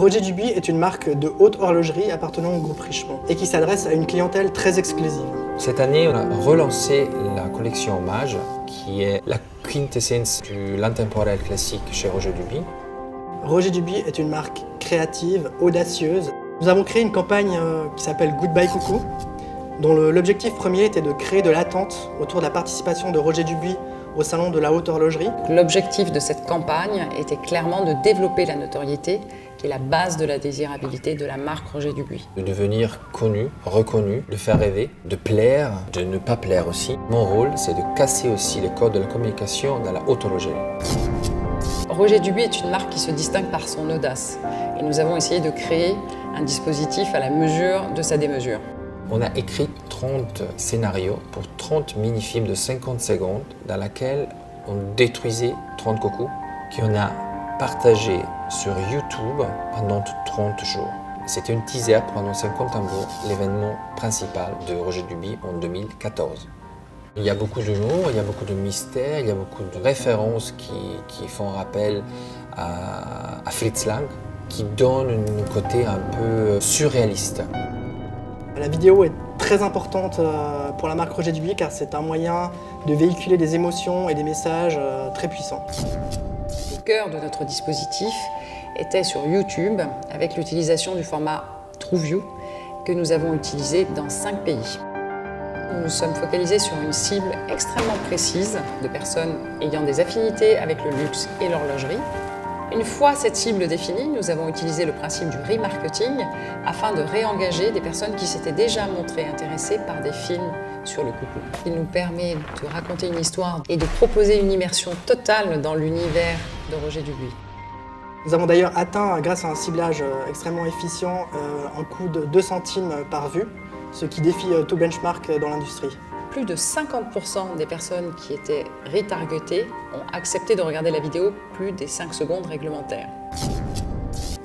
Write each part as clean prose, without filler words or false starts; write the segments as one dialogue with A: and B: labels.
A: Roger Dubuis est une marque de haute horlogerie appartenant au groupe Richemont et qui s'adresse à une clientèle très exclusive.
B: Cette année, on a relancé la collection Hommage, qui est la quintessence de l'intemporel classique chez Roger Dubuis.
A: Roger Dubuis est une marque créative, audacieuse. Nous avons créé une campagne qui s'appelle Goodbye Coucou, dont l'objectif premier était de créer de l'attente autour de la participation de Roger Dubuis au salon de la haute horlogerie.
C: L'objectif de cette campagne était clairement de développer la notoriété, qui est la base de la désirabilité de la marque Roger Dubuis.
B: De devenir connu, reconnu, de faire rêver, de plaire, de ne pas plaire aussi. Mon rôle, c'est de casser aussi les codes de la communication dans la haute horlogerie.
C: Roger Dubuis est une marque qui se distingue par son audace. Et nous avons essayé de créer un dispositif à la mesure de sa démesure.
B: On a écrit 30 scénarios pour 30 mini-films de 50 secondes dans lesquels on détruisait 30 cocos qu'on a partagé sur YouTube pendant 30 jours. C'était une teaser pour annoncer Contembourg, l'événement principal de Roger Dubuis en 2014. Il y a beaucoup d'humour, il y a beaucoup de mystère, il y a beaucoup de références qui font rappel à Fritz Lang, qui donne un côté un peu surréaliste.
A: La vidéo est très importante pour la marque Roger Dubuis car c'est un moyen de véhiculer des émotions et des messages très puissants.
C: Le cœur de notre dispositif était sur YouTube avec l'utilisation du format TrueView que nous avons utilisé dans 5 pays. Nous nous sommes focalisés sur une cible extrêmement précise de personnes ayant des affinités avec le luxe et l'horlogerie. Une fois cette cible définie, nous avons utilisé le principe du remarketing afin de réengager des personnes qui s'étaient déjà montrées intéressées par des films sur le coucou. Il nous permet de raconter une histoire et de proposer une immersion totale dans l'univers de Roger Dubuis.
A: Nous avons d'ailleurs atteint, grâce à un ciblage extrêmement efficient, un coût de 2 centimes par vue, ce qui défie tout benchmark dans l'industrie.
C: Plus de 50% des personnes qui étaient retargetées ont accepté de regarder la vidéo plus des 5 secondes réglementaires.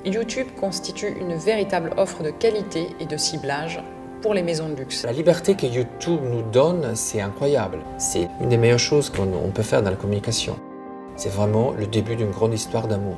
C: YouTube constitue une véritable offre de qualité et de ciblage pour les maisons de luxe.
B: La liberté que YouTube nous donne, c'est incroyable. C'est une des meilleures choses qu'on peut faire dans la communication. C'est vraiment le début d'une grande histoire d'amour.